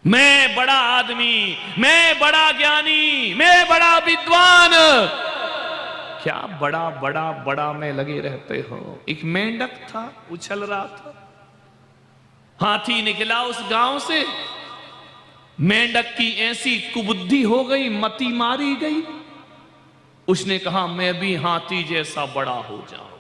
मैं बड़ा आदमी, मैं बड़ा ज्ञानी, मैं बड़ा विद्वान। क्या बड़ा बड़ा बड़ा में लगे रहते हो। एक मेंढक था, उछल रहा था, हाथी निकला उस गांव से। मेंढक की ऐसी कुबुद्धि हो गई, मति मारी गई। उसने कहा मैं भी हाथी जैसा बड़ा हो जाऊं।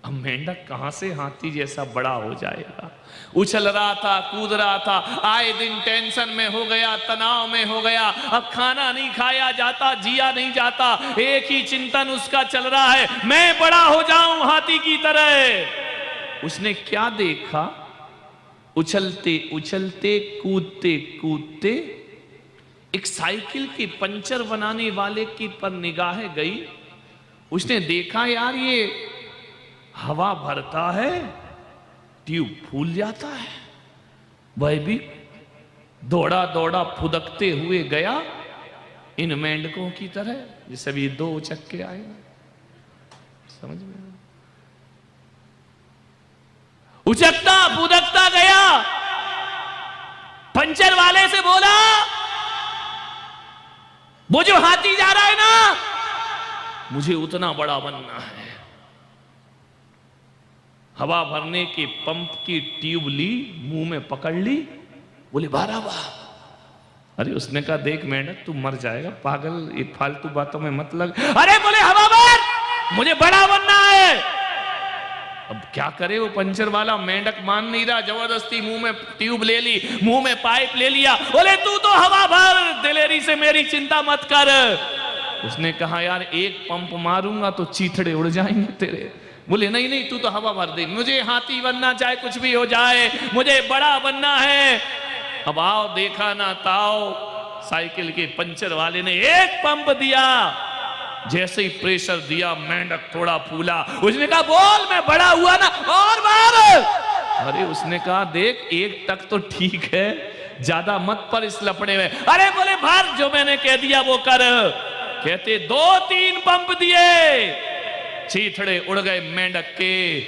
अब मेंढक कहां से हाथी जैसा बड़ा हो जाएगा। उछल रहा था, कूद रहा था, आए दिन टेंशन में हो गया, तनाव में हो गया। अब खाना नहीं खाया जाता, जिया नहीं जाता, एक ही चिंतन उसका चल रहा है, मैं बड़ा हो जाऊं हाथी की तरह। उसने क्या देखा, उछलते उछलते, कूदते कूदते एक साइकिल के पंचर बनाने वाले की पर निगाहें गई। उसने देखा यार ये हवा भरता है, ट्यूब फूल जाता है। वह भी दौड़ा दौड़ा फुदकते हुए गया इन मेंढकों की तरह, जैसे भी दो उचक्के आए ना, समझ में। उचकता फुदकता गया, पंचर वाले से बोला वो जो हाथी जा रहा है ना, मुझे उतना बड़ा बनना है। हवा भरने के पंप की ट्यूब ली, मुंह में पकड़ ली, बोले बारह वाह। अरे उसने कहा देख मेंढक तू मर जाएगा, पागल, ये फालतू बातों में मत लग। अरे बोले हवा भर, मुझे बड़ा बनना है। अब क्या करे वो पंचर वाला, मेंढक मान नहीं रहा, जबरदस्ती मुंह में ट्यूब ले ली, मुंह में पाइप ले लिया। बोले तू तो हवा भर, दिलेरी से मेरी चिंता मत कर। उसने कहा यार एक पंप मारूंगा तो चीथड़े उड़ जाएंगे तेरे। बोले नहीं नहीं तू तो हवा भर दे, मुझे हाथी बनना, चाहे कुछ भी हो जाए, मुझे बड़ा बनना है। अब आओ देखा ना ताओ, साइकिल के पंचर वाले ने एक पंप दिया, जैसे ही प्रेशर दिया मेंढक थोड़ा फूला। उसने कहा बोल मैं बड़ा हुआ ना, और मार। अरे उसने कहा देख एक तक तो ठीक है, ज्यादा मत पर इस लफड़े में। अरे बोले भर, जो मैंने कह दिया वो कर। कहते 2-3 पंप दिए, चीथड़े उड़ गए मेंढक के,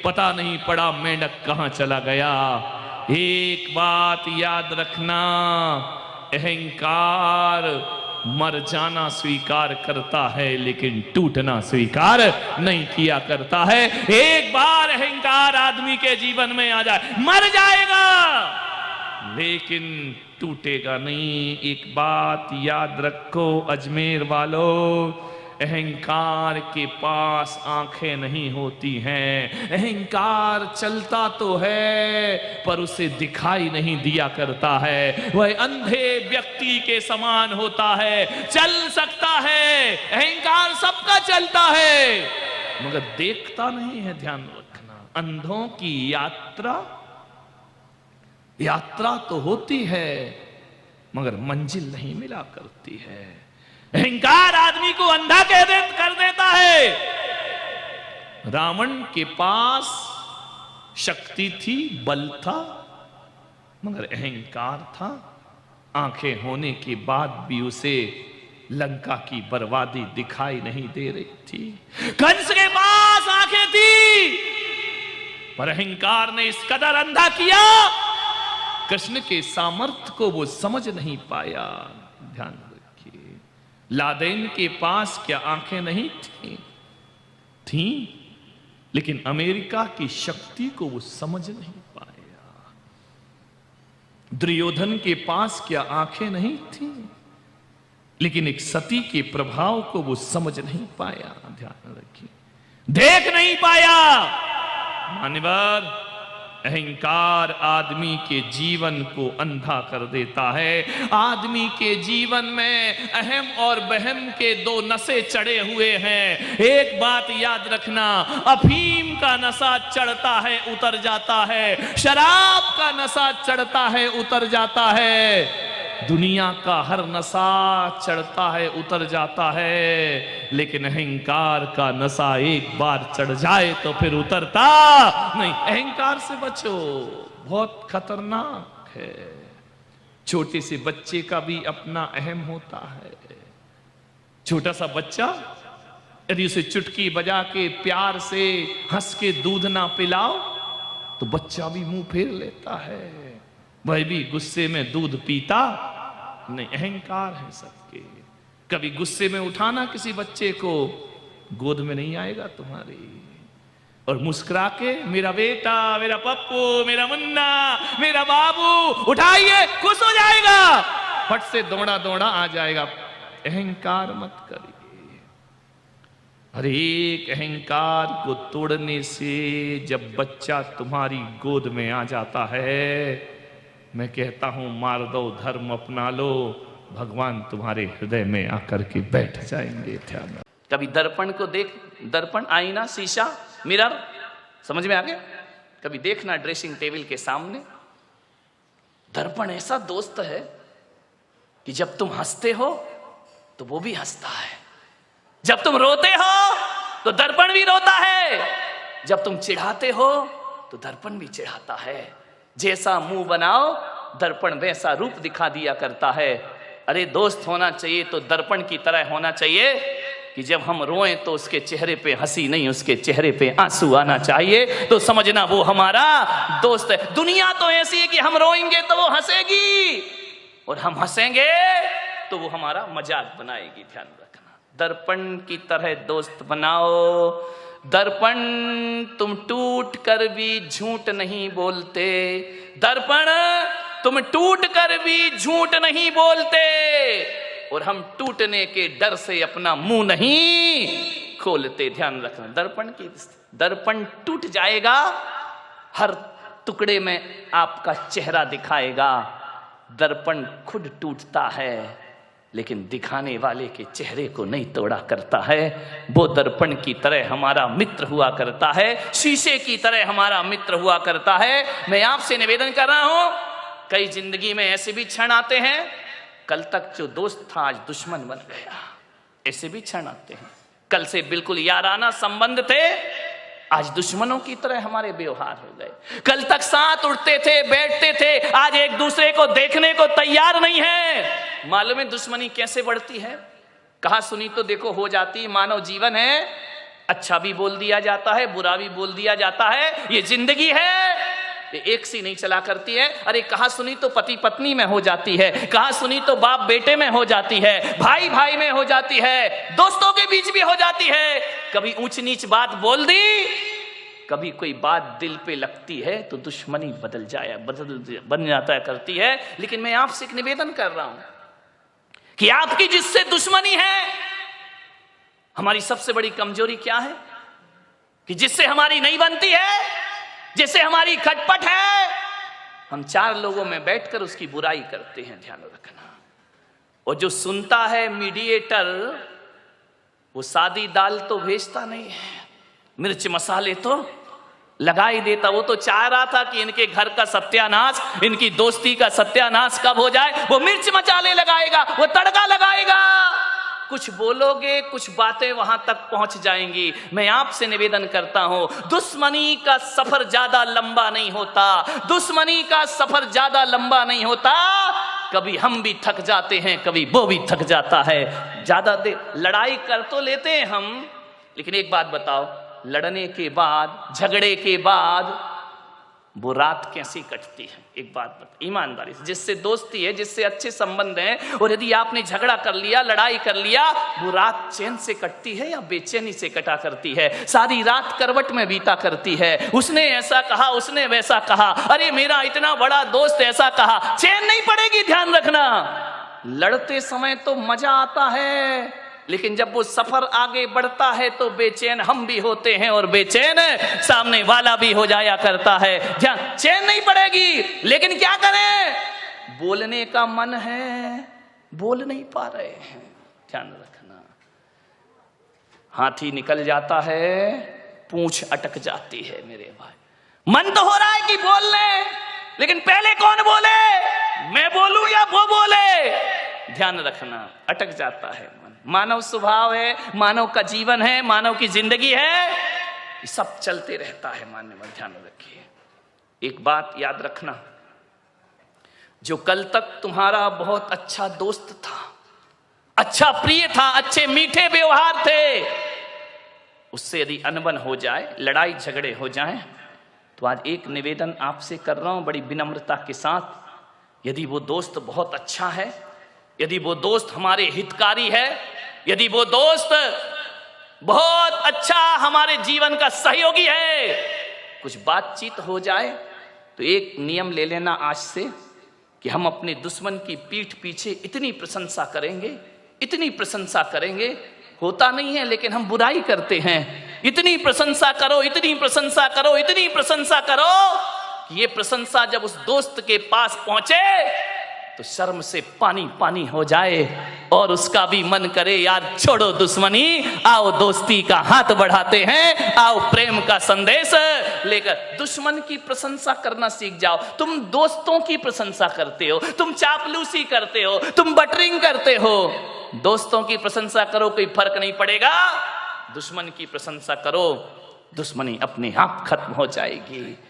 पता नहीं पड़ा मेंढक कहां चला गया। एक बात याद रखना, अहंकार मर जाना स्वीकार करता है लेकिन टूटना स्वीकार नहीं किया करता है। एक बार अहंकार आदमी के जीवन में आ जाए, मर जाएगा लेकिन टूटेगा नहीं। एक बात याद रखो अजमेर वालों, अहंकार के पास आंखें नहीं होती हैं। अहंकार चलता तो है पर उसे दिखाई नहीं दिया करता है। वह अंधे व्यक्ति के समान होता है, चल सकता है, अहंकार सबका चलता है मगर देखता नहीं है। ध्यान रखना, अंधों की यात्रा तो होती है मगर मंजिल नहीं मिला करती है। अहंकार आदमी को अंधा कर देता है। रावण के पास शक्ति थी, बल था, मगर अहंकार था। आंखें होने के बाद भी उसे लंका की बर्बादी दिखाई नहीं दे रही थी। कंस के पास आंखें थी पर अहंकार ने इस कदर अंधा किया, कृष्ण के सामर्थ्य को वो समझ नहीं पाया। ध्यान रखिए, लादेन के पास क्या आंखें नहीं थी लेकिन अमेरिका की शक्ति को वो समझ नहीं पाया। दुर्योधन के पास क्या आंखें नहीं थी लेकिन एक सती के प्रभाव को वो समझ नहीं पाया। ध्यान रखिए, देख नहीं पाया। मान्यवर, अहंकार आदमी के जीवन को अंधा कर देता है। आदमी के जीवन में अहम और बहम के दो नशे चढ़े हुए हैं। एक बात याद रखना, अफीम का नशा चढ़ता है उतर जाता है, शराब का नशा चढ़ता है उतर जाता है, दुनिया का हर नशा चढ़ता है उतर जाता है, लेकिन अहंकार का नशा एक बार चढ़ जाए तो फिर उतरता नहीं। अहंकार से बचो, बहुत खतरनाक है। छोटे से बच्चे का भी अपना अहम होता है। छोटा सा बच्चा यदि उसे चुटकी बजा के प्यार से हंस के दूध ना पिलाओ तो बच्चा भी मुंह फेर लेता है। वह भी गुस्से में दूध पीता नहीं। अहंकार है सबके। कभी गुस्से में उठाना किसी बच्चे को, गोद में नहीं आएगा तुम्हारी। और मुस्कुरा के मेरा बेटा, मेरा पप्पू, मेरा मुन्ना, मेरा बाबू, उठाइए, खुश हो जाएगा, फट से दौड़ा दौड़ा आ जाएगा। अहंकार मत करिए। हर एक अहंकार को तोड़ने से जब बच्चा तुम्हारी गोद में आ जाता है, मैं कहता हूं मार दो, धर्म अपना लो, भगवान तुम्हारे हृदय में आकर के बैठ जाएंगे। ध्यान। कभी दर्पण को देख, दर्पण, आईना, शीशा, मिरर, समझ में आ गया? कभी देखना ड्रेसिंग टेबल के सामने, दर्पण ऐसा दोस्त है कि जब तुम हंसते हो तो वो भी हंसता है, जब तुम रोते हो तो दर्पण भी रोता है, जब तुम चिढ़ाते हो तो दर्पण भी चिढ़ाता है। जैसा मुंह बनाओ दर्पण वैसा रूप दिखा दिया करता है। अरे दोस्त होना चाहिए तो दर्पण की तरह होना चाहिए कि जब हम रोएं तो उसके चेहरे पे हंसी नहीं, उसके चेहरे पे आंसू आना चाहिए, तो समझना वो हमारा दोस्त है। दुनिया तो ऐसी है कि हम रोएंगे तो वो हंसेगी और हम हंसेंगे तो वो हमारा मजाक बनाएगी। ध्यान रखना, दर्पण की तरह दोस्त बनाओ। दर्पण तुम टूट कर भी झूठ नहीं बोलते, दर्पण तुम टूट कर भी झूठ नहीं बोलते, और हम टूटने के डर से अपना मुंह नहीं खोलते। ध्यान रखना, दर्पण टूट जाएगा, हर टुकड़े में आपका चेहरा दिखाएगा। दर्पण खुद टूटता है लेकिन दिखाने वाले के चेहरे को नहीं तोड़ा करता है। वो दर्पण की तरह हमारा मित्र हुआ करता है, शीशे की तरह हमारा मित्र हुआ करता है। मैं आपसे निवेदन कर रहा हूं, कई जिंदगी में ऐसे भी क्षण आते हैं, कल तक जो दोस्त था आज दुश्मन बन गया, ऐसे भी क्षण आते हैं। कल से बिल्कुल याराना संबंध थे, आज दुश्मनों की तरह हमारे व्यवहार हो गए। कल तक साथ उठते थे, बैठते थे, आज एक दूसरे को देखने को तैयार नहीं है। मालूम है दुश्मनी कैसे बढ़ती है? कहा सुनी तो देखो हो जाती है। मानव जीवन है, अच्छा भी बोल दिया जाता है, बुरा भी बोल दिया जाता है, ये जिंदगी है, एक सी नहीं चला करती है। अरे कहा सुनी तो पति पत्नी में हो जाती है, कहा सुनी तो बाप बेटे में हो जाती है, भाई भाई में हो जाती है, दोस्तों के बीच भी हो जाती है। कभी ऊंच नीच बात बोल दी, कभी कोई बात दिल पे लगती है तो दुश्मनी बन जाता है करती है। लेकिन मैं आपसे एक निवेदन कर रहा हूं कि आपकी जिससे दुश्मनी है, हमारी सबसे बड़ी कमजोरी क्या है कि जिससे हमारी नहीं बनती है, जिससे हमारी खटपट है, हम चार लोगों में बैठकर उसकी बुराई करते हैं। ध्यान रखना। और जो सुनता है मीडिएटर, वो सादी दाल तो भेजता नहीं है, मिर्च मसाले तो लगा ही देता। वो तो चाह रहा था कि इनके घर का सत्यानाश, इनकी दोस्ती का सत्यानाश कब हो जाए, वो मिर्च मसाले लगाएगा, वो तड़का लगाएगा। कुछ बोलोगे, कुछ बातें वहां तक पहुंच जाएंगी। मैं आपसे निवेदन करता हूं, दुश्मनी का सफर ज्यादा लंबा नहीं होता, दुश्मनी का सफर ज्यादा लंबा नहीं होता। कभी हम भी थक जाते हैं, कभी वो भी थक जाता है। ज्यादा देर लड़ाई कर तो लेते हैं हम, लेकिन एक बात बताओ, लड़ने के बाद, झगड़े के बाद वो रात कैसी कटती है? एक बात बता, ईमानदारी से, जिससे दोस्ती है, जिससे अच्छे संबंध हैं, और यदि आपने झगड़ा कर लिया, लड़ाई कर लिया, वो रात चैन से कटती है या बेचैनी से कटा करती है? सारी रात करवट में बीता करती है। उसने ऐसा कहा, उसने वैसा कहा, अरे मेरा इतना बड़ा दोस्त ऐसा कहा, चैन नहीं पड़ेगी। ध्यान रखना, लड़ते समय तो मजा आता है, लेकिन जब वो सफर आगे बढ़ता है तो बेचैन हम भी होते हैं और बेचैन सामने वाला भी हो जाया करता है। ध्यान, चैन नहीं पड़ेगी, लेकिन क्या करें? बोलने का मन है, बोल नहीं पा रहे हैं। ध्यान रखना, हाथी निकल जाता है, पूंछ अटक जाती है। मेरे भाई, मन तो हो रहा है कि बोल ले, लेकिन पहले कौन बोले, मैं बोलूं या वो बोले? ध्यान रखना, अटक जाता है मन। मानव स्वभाव है, मानव का जीवन है, मानव की जिंदगी है, ये सब चलते रहता है। मानव, ध्यान रखिए, एक बात याद रखना, जो कल तक तुम्हारा बहुत अच्छा दोस्त था, अच्छा प्रिय था, अच्छे मीठे व्यवहार थे, उससे यदि अनबन हो जाए, लड़ाई झगड़े हो जाए, तो आज एक निवेदन आपसे कर रहा हूं बड़ी विनम्रता के साथ, यदि वो दोस्त बहुत अच्छा है, यदि वो दोस्त हमारे हितकारी है, यदि वो दोस्त बहुत अच्छा हमारे जीवन का सहयोगी है, कुछ बातचीत हो जाए तो एक नियम ले लेना आज से कि हम अपने दुश्मन की पीठ पीछे इतनी प्रशंसा करेंगे, इतनी प्रशंसा करेंगे, होता नहीं है लेकिन हम बुराई करते हैं, इतनी प्रशंसा करो, इतनी प्रशंसा करो, इतनी प्रशंसा करो कि ये प्रशंसा जब उस दोस्त के पास पहुंचे तो शर्म से पानी पानी हो जाए और उसका भी मन करे यार छोड़ो दुश्मनी, आओ दोस्ती का हाथ बढ़ाते हैं, आओ प्रेम का संदेश लेकर। दुश्मन की प्रशंसा करना सीख जाओ। तुम दोस्तों की प्रशंसा करते हो, तुम चापलूसी करते हो, तुम बटरिंग करते हो, दोस्तों की प्रशंसा करो, कोई फर्क नहीं पड़ेगा। दुश्मन की प्रशंसा करो, दुश्मनी अपने आप खत्म हो जाएगी।